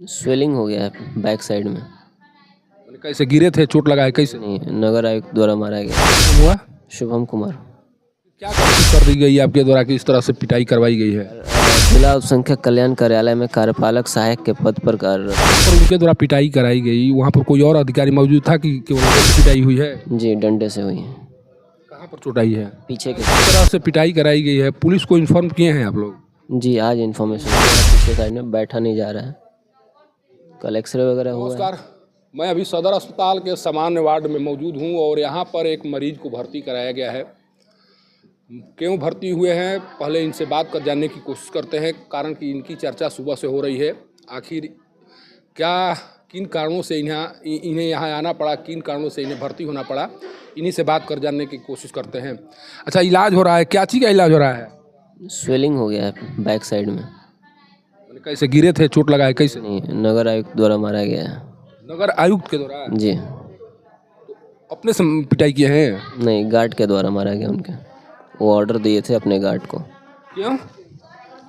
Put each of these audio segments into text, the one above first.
Swelling हो गया है बैक साइड में। मैंने कैसे गिरे थे, चोट लगा है कैसे? नहीं, नगर आयुक्त द्वारा मारा गया। क्या हुआ? शुभम कुमार। क्या गलती कर दी गई है आपके द्वारा कि इस तरह से पिटाई करवाई गई है? जिला अल्पसंख्यक कल्याण कार्यालय में कार्यपालक सहायक के पद पर कार्यरत। और उनके द्वारा पिटाई कराई गई, वहाँ पर कोई और अधिकारी मौजूद था कि केवल उनकी पिटाई हुई है? जी, डंडे से हुई है। कहाँ पर चोट आई है? पीछे के। इस तरह से पिटाई कराई गई है, पुलिस को इन्फॉर्म किए हैं आप लोग? जी, आज इन्फॉर्मेशन पीछे साइड में बैठा नहीं जा रहा है। कल एक्सरे वगैरह हुआ है। नमस्कार, मैं अभी सदर अस्पताल के सामान्य वार्ड में मौजूद हूँ और यहाँ पर एक मरीज को भर्ती कराया गया है। क्यों भर्ती हुए हैं, पहले इनसे बात कर जानने की कोशिश करते हैं, कारण कि इनकी चर्चा सुबह से हो रही है। आखिर क्या, किन कारणों से इन्हें यहाँ आना पड़ा, किन कारणों से इन्हें भर्ती होना पड़ा, इन्हीं से बात कर जानने की कोशिश करते हैं। अच्छा, इलाज हो रहा है, क्या चीज़ का इलाज हो रहा है? स्वेलिंग हो गया है बैक साइड में। मैंने कैसे गिरे थे, चोट लगा है कैसे? नहीं, नगर आयुक्त द्वारा मारा गया है। नगर आयुक्त के द्वारा? जी। अपने से पिटाई किए हैं? नहीं, गार्ड के द्वारा मारा गया उनके। वो ऑर्डर दिए थे अपने गार्ड को, क्यों?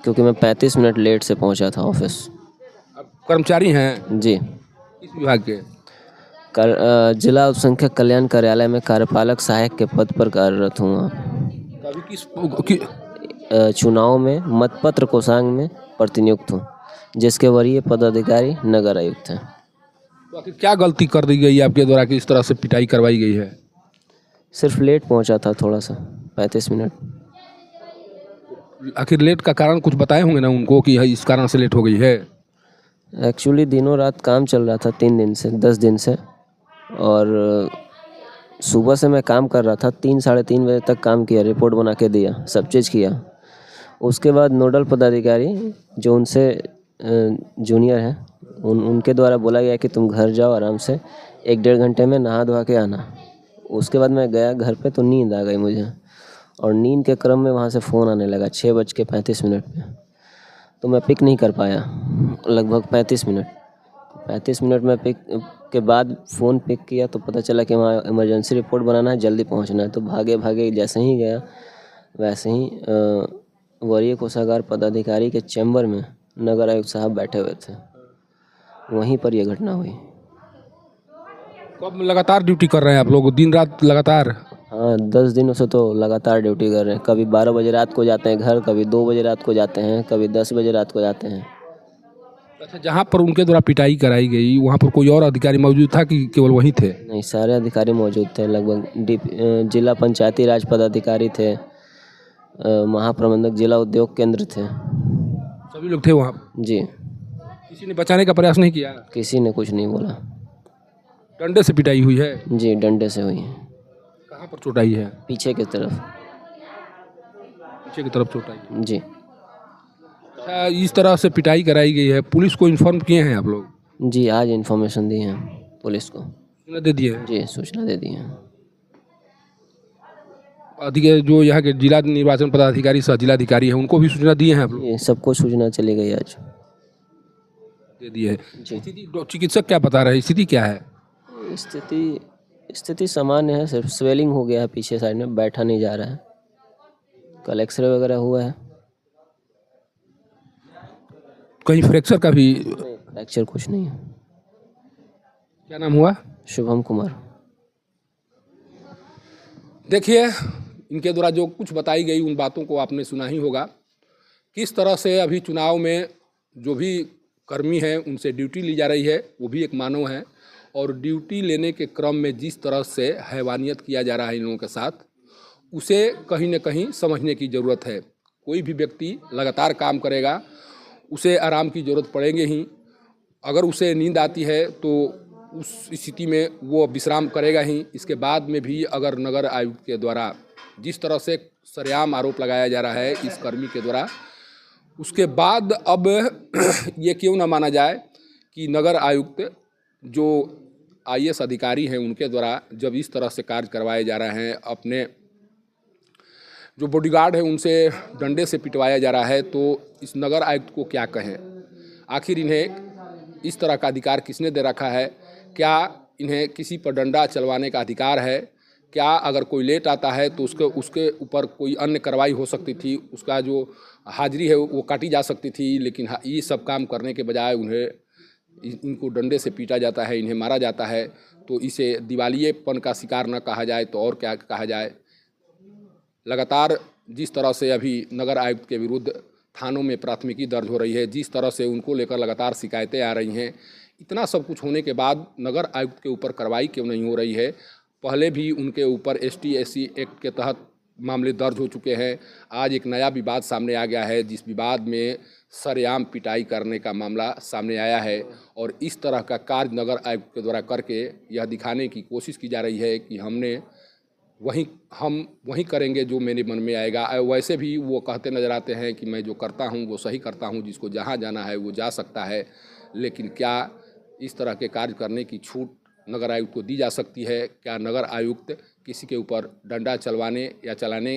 क्योंकि मैं 35 मिनट लेट से पहुंचा था ऑफिस। आप कर्मचारी हैं जी। किस विभाग के? जिला अल्पसंख्यक कल्याण कार्यालय में कार्यपालक सहायक के पद पर कार्यरत हूँ। कभी चुनाव में मतपत्र कोषांग में प्रतिनियुक्त हूँ, जिसके वरीय पदाधिकारी नगर आयुक्त हैं। तो आखिर क्या गलती कर दी गई है आपके द्वारा कि इस तरह से पिटाई करवाई गई है? सिर्फ लेट पहुंचा था थोड़ा सा, 35 मिनट। आखिर लेट का कारण कुछ बताए होंगे ना उनको कि इस कारण से लेट हो गई है? एक्चुअली दिनों रात काम चल रहा था 3 दिन से, 10 दिन से, और सुबह से मैं काम कर रहा था। 3-3:30 बजे तक काम किया, रिपोर्ट बना के दिया, सब चीज़ किया। उसके बाद नोडल पदाधिकारी जो उनसे जूनियर है, उनके द्वारा बोला गया कि तुम घर जाओ आराम से, 1-1.5 घंटे में नहा धोवा के आना। उसके बाद मैं गया घर पे तो नींद आ गई मुझे, और नींद के क्रम में वहाँ से फ़ोन आने लगा 6:35 पे। तो मैं पिक नहीं कर पाया लगभग 35 मिनट। 35 मिनट में पिक के बाद फ़ोन पिक किया तो पता चला कि वहाँ इमरजेंसी रिपोर्ट बनाना है, जल्दी पहुँचना है। तो भागे भागे जैसे ही गया, वैसे ही वरीय कोषागार पदाधिकारी के चैम्बर में नगर आयुक्त साहब बैठे हुए थे, वहीं पर यह घटना हुई। कब लगातार ड्यूटी कर रहे हैं आप लोग, दिन रात लगातार? हाँ, 10 दिनों से तो लगातार ड्यूटी कर रहे हैं। कभी 12 बजे रात को जाते हैं घर, कभी 2 बजे रात को जाते हैं, कभी 10 बजे रात को जाते हैं। अच्छा, जहाँ पर उनके द्वारा पिटाई कराई गई वहाँ पर कोई और अधिकारी मौजूद था कि केवल वही थे? नहीं, सारे अधिकारी मौजूद थे। लगभग जिला पंचायती राज पदाधिकारी थे, महाप्रबंधक जिला उद्योग केंद्र थे। सभी लोग थे वहाँ? जी। किसी ने बचाने का प्रयास नहीं किया? किसी ने कुछ नहीं बोला। डंडे से पिटाई हुई है? जी, डंडे से हुई है। कहाँ पर चोट आई है? पीछे की तरफ। पीछे की तरफ चोट आई है। जी। अच्छा, इस तरह से पिटाई कराई गई है, पुलिस को इन्फॉर्म किए हैं आप लोग? जी, आज इन्फॉर्मेशन दी है पुलिस को। सूचना दे दिए हैं? जी, सूचना दे दी है। अधिकारी जो यहाँ के जिला निर्वाचन पदाधिकारी सह जिलाधिकारी हैं उनको भी सूचना दिए हैं आप लोग? ये सबको सूचना चली गई आज। दे दिए है। जी। चिकित्सक क्या बता रहे हैं, स्थिति क्या है? स्थिति सामान्य है, सिर्फ स्वेलिंग हो गया है पीछे साइड में, बैठा नहीं जा रहा है। कल एक्सरे वगैरह हुआ है। कहीं फ्रैक्चर का भी? फ्रैक्चर कुछ नहीं है। क्या नाम हुआ? शुभम कुमार। देखिए, इनके द्वारा जो कुछ बताई गई उन बातों को आपने सुना ही होगा। किस तरह से अभी चुनाव में जो भी कर्मी हैं उनसे ड्यूटी ली जा रही है, वो भी एक मानव है, और ड्यूटी लेने के क्रम में जिस तरह से हैवानियत किया जा रहा है इन लोगों के साथ, उसे कहीं न कहीं समझने की ज़रूरत है। कोई भी व्यक्ति लगातार काम करेगा, उसे आराम की ज़रूरत पड़ेगी ही। अगर उसे नींद आती है तो उस स्थिति में वो विश्राम करेगा ही। इसके बाद में भी अगर नगर आयुक्त के द्वारा जिस तरह से सरेआम आरोप लगाया जा रहा है इस कर्मी के द्वारा, उसके बाद अब ये क्यों ना माना जाए कि नगर आयुक्त जो IAS अधिकारी हैं उनके द्वारा जब इस तरह से कार्य करवाए जा रहे हैं, अपने जो बॉडीगार्ड है उनसे डंडे से पिटवाया जा रहा है, तो इस नगर आयुक्त को क्या कहें? आखिर इन्हें इस तरह का अधिकार किसने दे रखा है? क्या इन्हें किसी पर डंडा चलवाने का अधिकार है? क्या अगर कोई लेट आता है तो उसके ऊपर कोई अन्य कार्रवाई हो सकती थी, उसका जो हाजिरी है वो काटी जा सकती थी, लेकिन ये सब काम करने के बजाय उन्हें इनको डंडे से पीटा जाता है, इन्हें मारा जाता है, तो इसे दिवालियेपन का शिकार न कहा जाए तो और क्या कहा जाए। लगातार जिस तरह से अभी नगर आयुक्त के विरुद्ध थानों में प्राथमिकी दर्ज हो रही है, जिस तरह से उनको लेकर लगातार शिकायतें आ रही हैं, इतना सब कुछ होने के बाद नगर आयुक्त के ऊपर कार्रवाई क्यों नहीं हो रही है। पहले भी उनके ऊपर ST/SC एक्ट के तहत मामले दर्ज हो चुके हैं। आज एक नया विवाद सामने आ गया है, जिस विवाद में सरेआम पिटाई करने का मामला सामने आया है और इस तरह का कार्य नगर आयुक्त के द्वारा करके यह दिखाने की कोशिश की जा रही है कि हम वही करेंगे जो मेरे मन में आएगा। वैसे भी वो कहते नज़र आते हैं कि मैं जो करता हूँ वो सही करता हूँ, जिसको जहाँ जाना है वो जा सकता है। लेकिन क्या इस तरह के कार्य करने की छूट नगर आयुक्त को दी जा सकती है? क्या नगर आयुक्त किसी के ऊपर डंडा चलवाने या चलाने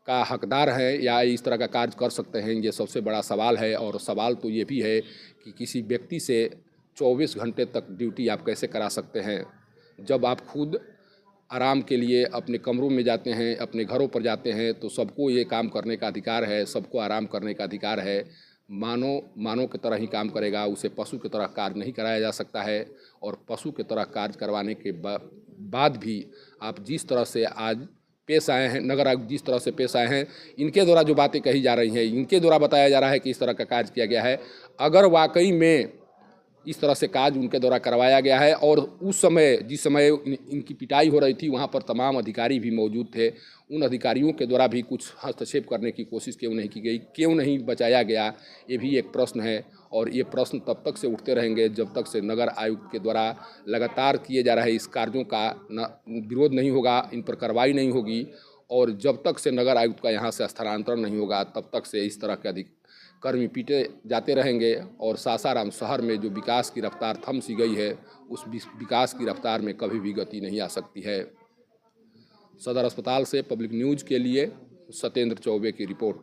का हकदार है या इस तरह का कार्य कर सकते हैं? ये सबसे बड़ा सवाल है। और सवाल तो ये भी है कि किसी व्यक्ति से 24 घंटे तक ड्यूटी आप कैसे करा सकते हैं, जब आप खुद आराम के लिए अपने कमरों में जाते हैं, अपने घरों पर जाते हैं, तो सबको ये काम करने का अधिकार है, सबको आराम करने का अधिकार है। मानव की तरह ही काम करेगा, उसे पशु की तरह कार्य नहीं कराया जा सकता है। और पशु की तरह कार्य करवाने के बाद भी आप जिस तरह से आज पेश आए हैं, नगर आयुक्त जिस तरह से पेश आए हैं, इनके द्वारा जो बातें कही जा रही हैं, इनके द्वारा बताया जा रहा है कि इस तरह का कार्य किया गया है। अगर वाकई में इस तरह से कार्य उनके द्वारा करवाया गया है और उस समय जिस समय इनकी पिटाई हो रही थी वहाँ पर तमाम अधिकारी भी मौजूद थे, उन अधिकारियों के द्वारा भी कुछ हस्तक्षेप करने की कोशिश क्यों नहीं की गई, क्यों नहीं बचाया गया, ये भी एक प्रश्न है। और ये प्रश्न तब तक से उठते रहेंगे जब तक से नगर आयुक्त के द्वारा लगातार किए जा रहे इस कार्यों का विरोध नहीं होगा, इन पर कार्रवाई नहीं होगी। और जब तक से नगर आयुक्त का यहाँ से स्थानांतरण नहीं होगा, तब तक से इस तरह के कर्मी पीटे जाते रहेंगे। और सासाराम शहर में जो विकास की रफ्तार थम सी गई है, उस विकास की रफ्तार में कभी भी गति नहीं आ सकती है। सदर अस्पताल से पब्लिक न्यूज़ के लिए सत्येंद्र चौबे की रिपोर्ट।